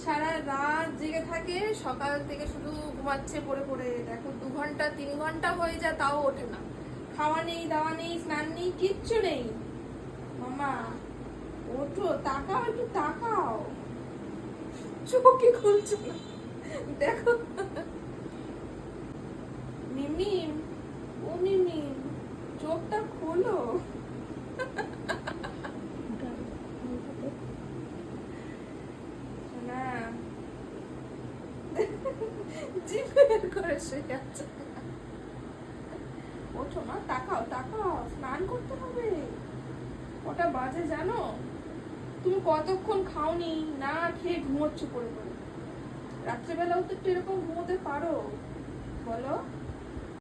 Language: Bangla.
সারা রাত জেগে থাকে, সকাল থেকে শুধু ঘুমাচ্ছে পড়ে পড়ে। দেখো 2 ঘন্টা 3 ঘন্টা হয়ে যায় তাও ওঠে না। খাওয়া নেই, দাওয়া নেই, স্নান নেই, কিচ্ছু নেই। মামা ওঠো, তাকাও, একটু তাকাও, চোখই খুলছে না। দেখো মিমিম, ও মিমিম, চোখটা খোলো। না জিভ বের করে শুয়ে আছে। ওঠো মা, তাকাও তাকাও, স্নান করতে হবে। ওটা বাজে জানো? তুমি কতক্ষণ খাওনি, না খেয়ে ঘুমোচ্ছ পড়ে পড়ে। রাত্রেবেলাও তো একটু এরকম ঘুমোতে পারো, বলো।